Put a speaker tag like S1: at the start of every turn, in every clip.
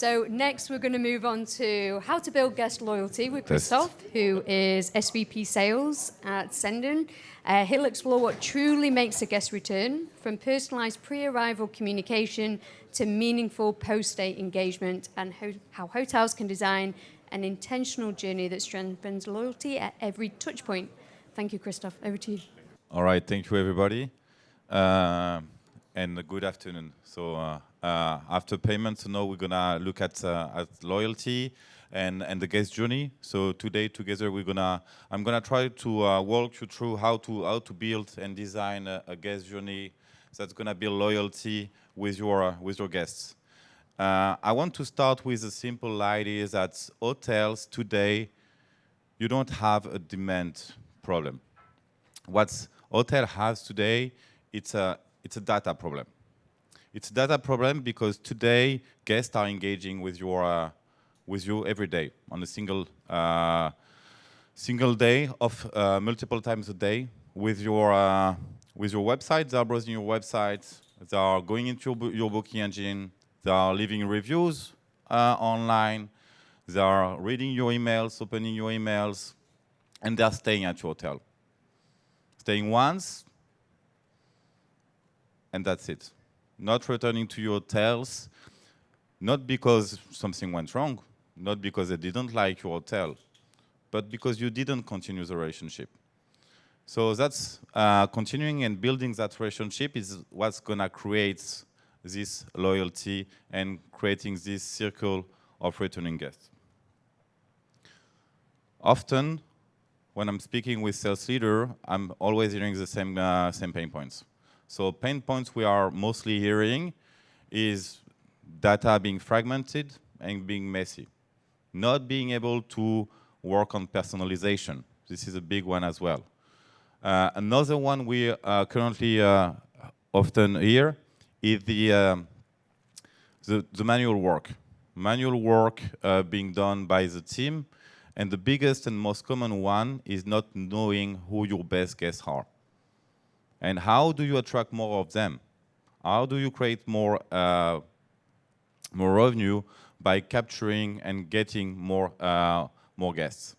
S1: So next we're going to move on to how to build guest loyalty with Christophe, who is SVP Sales at Cendyn. He'll explore what truly makes a guest return, from personalized pre-arrival communication to meaningful post-stay engagement, and how hotels can design an intentional journey that strengthens loyalty at every touch point. Thank you, Christophe. Over to you.
S2: All right, thank you, everybody. And good afternoon. So after payments, now we're gonna look at loyalty and the guest journey. So today together I'm gonna try to walk you through how to build and design a guest journey that's gonna build loyalty with your guests. I want to start with a simple idea that hotels today, you don't have a demand problem. What hotel has today, it's a data problem. It's a data problem because today guests are engaging with you every day on a single day of multiple times a day with your website. They are browsing your website. They are going into your booking engine. They are leaving reviews online. They are reading your emails, opening your emails, and they are staying at your hotel. Staying once, and that's it. Not returning to your hotels, not because something went wrong, not because they didn't like your hotel, but because you didn't continue the relationship. So that's continuing and building that relationship is what's gonna create this loyalty and creating this circle of returning guests. Often, when I'm speaking with sales leader, I'm always hearing the same pain points. So pain points we are mostly hearing is data being fragmented and being messy. Not being able to work on personalization. This is a big one as well. Another one we currently often hear is the manual work. Manual work being done by the team. And the biggest and most common one is not knowing who your best guests are. And how do you attract more of them? How do you create more revenue by capturing and getting more guests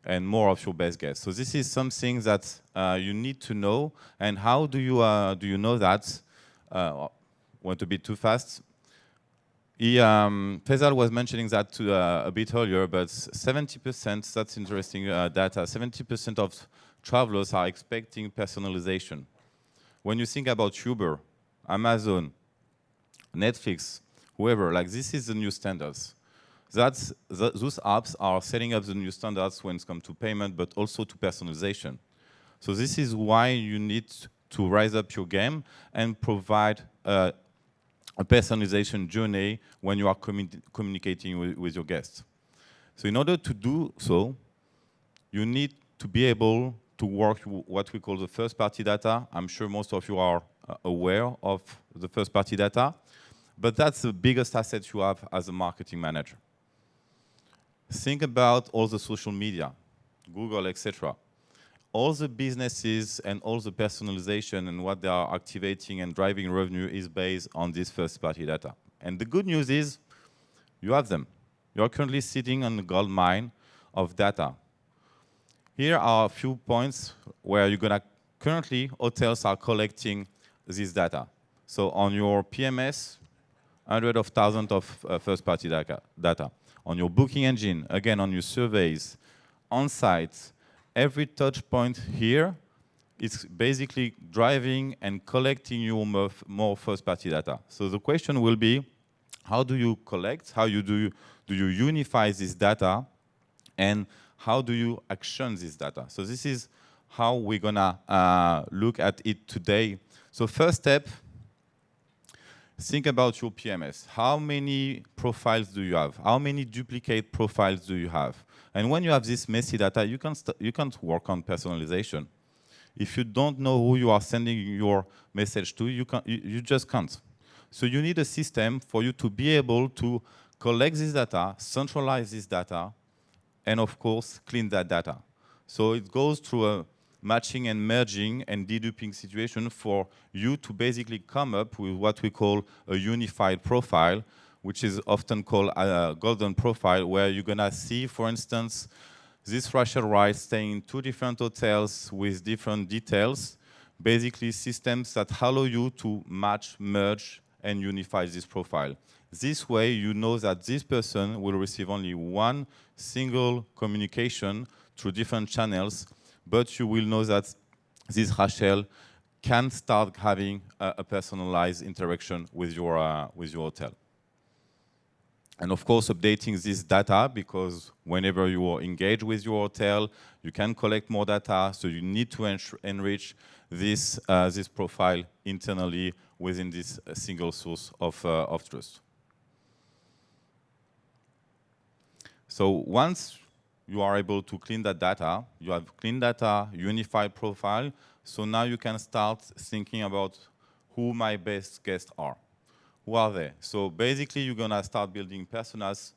S2: and more of your best guests? So this is something that you need to know. And how do you know that? Want to be too fast? Faisal was mentioning that a bit earlier, but 70%, that's interesting data, 70% of travelers are expecting personalization. When you think about Uber, Amazon, Netflix, whoever, like this is the new standards. Those apps are setting up the new standards when it comes to payment, but also to personalization. So this is why you need to rise up your game and provide a personalization journey when you are communicating with your guests. So in order to do so, you need to be able to work what we call the first-party data. I'm sure most of you are aware of the first-party data, but that's the biggest asset you have as a marketing manager. Think about all the social media, Google, etc. All the businesses and all the personalization and what they are activating and driving revenue is based on this first-party data. And the good news is you have them. You are currently sitting on a gold mine of data. Here are a few points where you're gonna currently hotels are collecting this data. So on your PMS, hundreds of thousands of first-party data. On your booking engine, again on your surveys, on site, every touch point here is basically driving and collecting your more first-party data. So the question will be, how do you collect? How do you unify this data? And how do you action this data? So this is how we're gonna look at it today. So first step, think about your PMS. How many profiles do you have? How many duplicate profiles do you have? And when you have this messy data, you can't work on personalization. If you don't know who you are sending your message to, you just can't. So you need a system for you to be able to collect this data, centralize this data, and of course, clean that data. So it goes through a matching and merging and deduping situation for you to basically come up with what we call a unified profile which is often called a golden profile, where you're gonna see, for instance, this Rachel Wright staying in 2 different hotels with different details, basically systems that allow you to match, merge, and unify this profile. This way, you know that this person will receive only one single communication through different channels, but you will know that this Rachel can start having a personalized interaction with your hotel. And of course, updating this data, because whenever you engage with your hotel, you can collect more data, so you need to enrich this profile internally within this single source of trust. So once you are able to clean that data, you have clean data, unified profile, so now you can start thinking about who my best guests are. Who are they? So basically, you're gonna start building personas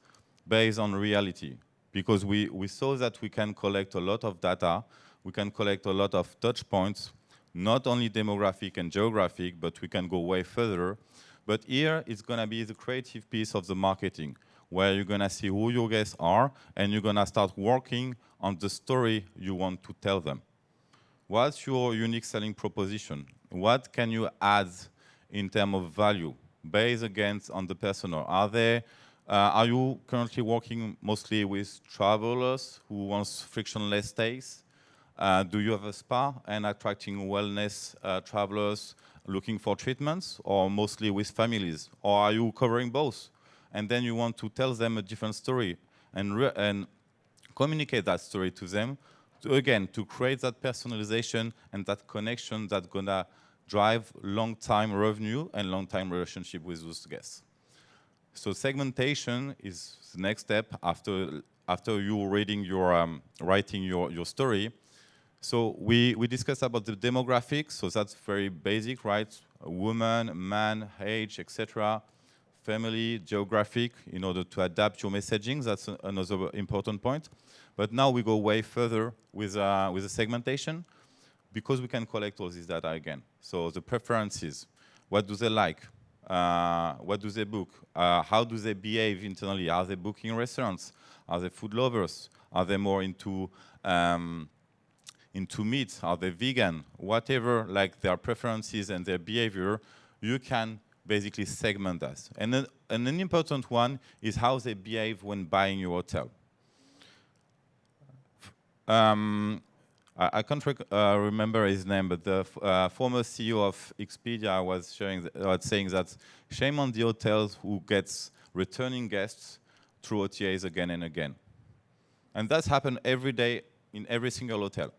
S2: based on reality, because we saw that we can collect a lot of data, we can collect a lot of touch points, not only demographic and geographic, but we can go way further. But here, it's gonna be the creative piece of the marketing, where you're gonna see who your guests are, and you're gonna start working on the story you want to tell them. What's your unique selling proposition? What can you add in terms of value, based against on the persona? Are you currently working mostly with travelers who want frictionless stays? Do you have a spa and attracting wellness travelers looking for treatments, or mostly with families? Or are you covering both? And then you want to tell them a different story and communicate that story to them, to create that personalization and that connection that's gonna drive long-time revenue and long-time relationship with those guests. So segmentation is the next step after you reading writing your story. So we discussed about the demographics, so that's very basic, right? A woman, man, age, etc. Family, geographic, in order to adapt your messaging. That's another important point. But now we go way further with the segmentation, because we can collect all this data again. So the preferences, what do they like? What do they book? How do they behave internally? Are they booking restaurants? Are they food lovers? Are they more into meat? Are they vegan? Whatever, like their preferences and their behavior, you can basically segment that. And then an important one is how they behave when buying your hotel. I can't remember his name, but the former CEO of Expedia was saying that shame on the hotels who gets returning guests through OTAs again and again. And that's happened every day in every single hotel.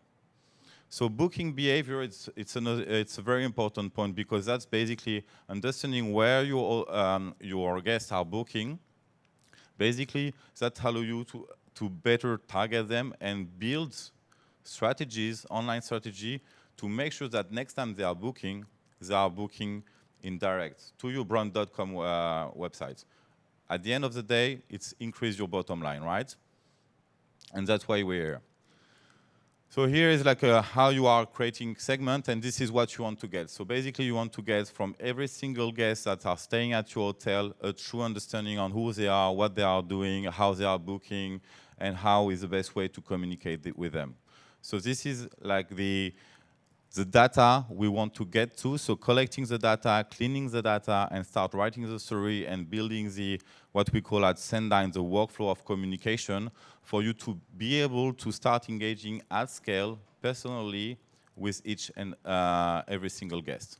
S2: So booking behavior, it's a very important point, because that's basically understanding where your guests are booking. Basically, that allows you to better target them and build strategies, online strategy, to make sure that next time they are booking in direct to your brand.com website. At the end of the day, it's increase your bottom line, right? And that's why we're here. So here is like how you are creating segment, and this is what you want to get. So basically, you want to get from every single guest that are staying at your hotel a true understanding on who they are, what they are doing, how they are booking, and how is the best way to communicate with them. So this is like the data we want to get to. So collecting the data, cleaning the data, and start writing the story and building what we call at Cendyn the workflow of communication, for you to be able to start engaging at scale personally with each and every single guest.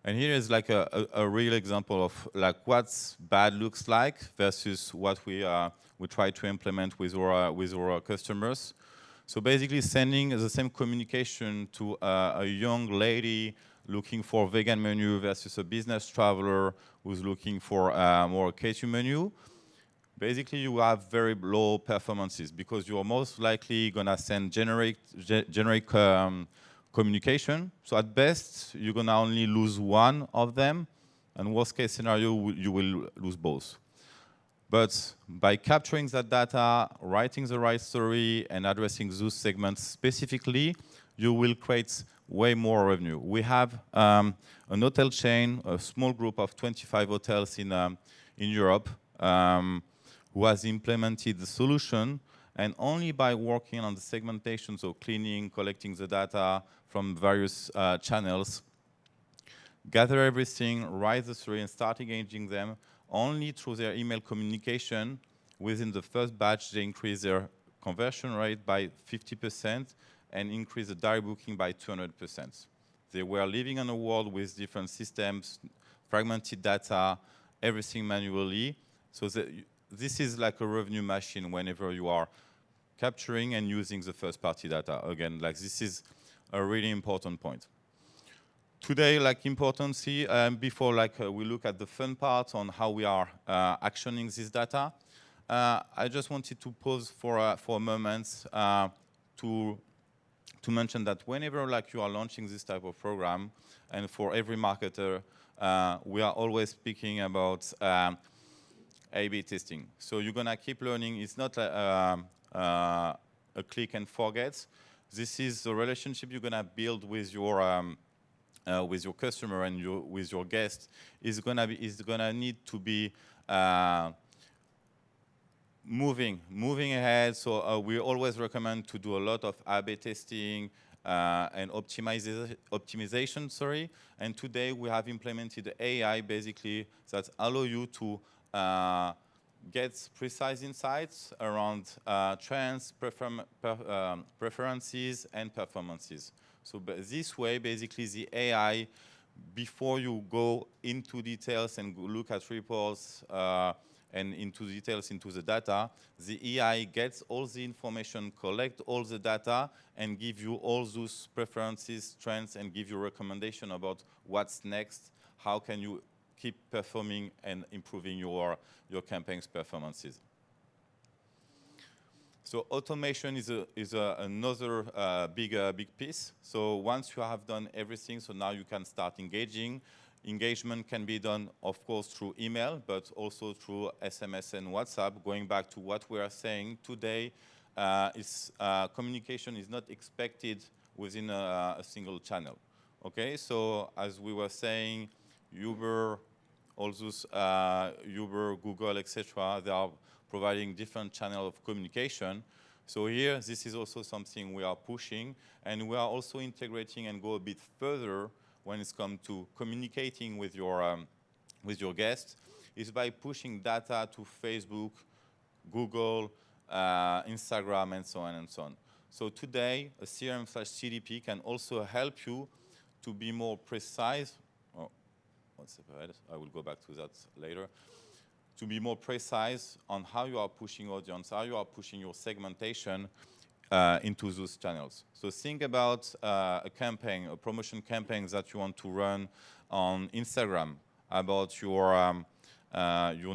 S2: And here is like a real example of like what's bad looks like versus what we try to implement with our customers. So basically sending the same communication to a young lady looking for a vegan menu versus a business traveler who's looking for more catchy menu. Basically, you have very low performances, because you are most likely gonna send generic communication. So at best, you're gonna only lose one of them, and worst case scenario, you will lose both. But by capturing that data, writing the right story, and addressing those segments specifically, you will create way more revenue. We have an hotel chain, a small group of 25 hotels in Europe, who has implemented the solution, and only by working on the segmentation, so cleaning, collecting the data from various channels, gather everything, write the story, and start engaging them, only through their email communication, within the first batch, they increase their conversion rate by 50% and increase the direct booking by 200%. They were living in a world with different systems, fragmented data, everything manually. So this is like a revenue machine whenever you are capturing and using the first-party data. Again, like this is a really important point. Today, like importancy, before we look at the fun part on how we are actioning this data, I just wanted to pause for a moment to mention that whenever you are launching this type of program, and for every marketer, we are always speaking about A/B testing. So you're gonna keep learning. It's not a click and forget. This is the relationship you're gonna build with your customer and with your guest. Is gonna need to be moving ahead. So we always recommend to do a lot of A/B testing and optimization. Sorry. And today we have implemented AI basically that allow you to get precise insights around trends, preferences, and performances. So this way, basically, the AI, before you go into details and look at reports and into details into the data, the AI gets all the information, collect all the data, and give you all those preferences, trends, and give you recommendation about what's next, how can you keep performing and improving your campaign's performances. So automation is another big piece. So once you have done everything, so now you can start engaging. Engagement can be done, of course, through email, but also through SMS and WhatsApp. Going back to what we are saying today, communication is not expected within a single channel. Okay, so as we were saying, Uber, all those Uber, Google, etc., they are providing different channels of communication. So here, this is also something we are pushing, and we are also integrating and go a bit further when it's come to communicating with your guests, is by pushing data to Facebook, Google, Instagram, and so on and so on. So today, a CRM/CDP can also help you to be more precise. Oh, what's the I will go back to that later. To be more precise on how you are pushing audience, how you are pushing your segmentation into those channels. So think about a campaign, a promotion campaign that you want to run on Instagram about your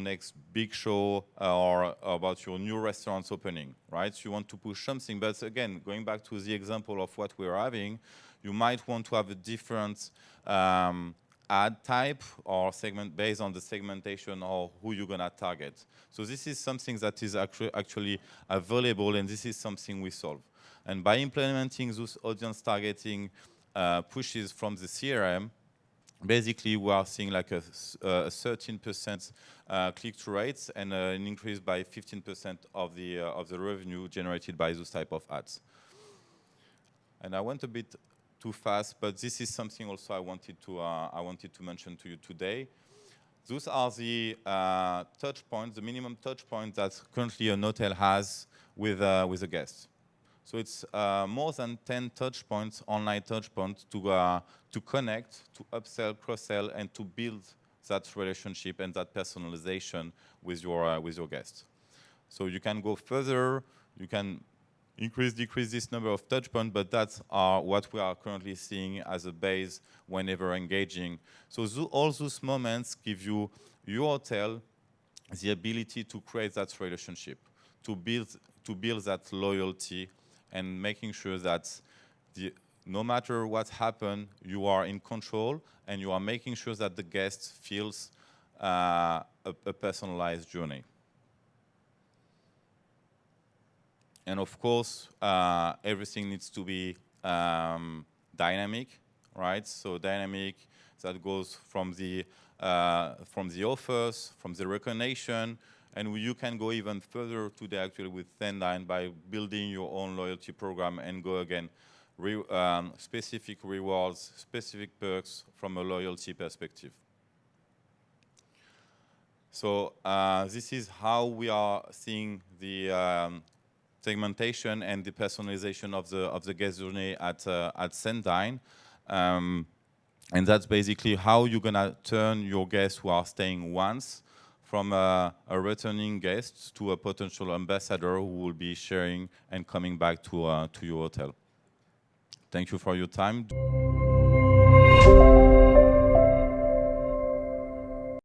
S2: next big show or about your new restaurant's opening, right? You want to push something, but again, going back to the example of what we're having, you might want to have a different ad type or segment based on the segmentation or who you're gonna target. So this is something that is actually available, and this is something we solve. And by implementing those audience targeting pushes from the CRM, basically we are seeing like a 13% click-through rates and an increase by 15% of the revenue generated by those type of ads. And I went a bit too fast, but this is something also I wanted to mention to you today. Those are the touch points, the minimum touch points that currently an hotel has with a guest. So it's more than 10 touch points, online touch points to connect, to upsell, cross-sell, and to build that relationship and that personalization with your guests. So you can go further, you can increase, decrease this number of touch points, but that's what we are currently seeing as a base whenever engaging. So all those moments give your hotel the ability to create that relationship, to build that loyalty, and making sure that no matter what happens, you are in control, and you are making sure that the guest feels a personalized journey. And of course, everything needs to be dynamic, right? So dynamic that goes from the offers, from the recognition, and you can go even further today actually with Cendyn by building your own loyalty program and go again, specific rewards, specific perks from a loyalty perspective. So this is how we are seeing the segmentation and the personalization of the guest journey at Cendyn. And that's basically how you're gonna turn your guests who are staying once from a returning guest to a potential ambassador who will be sharing and coming back to your hotel. Thank you for your time.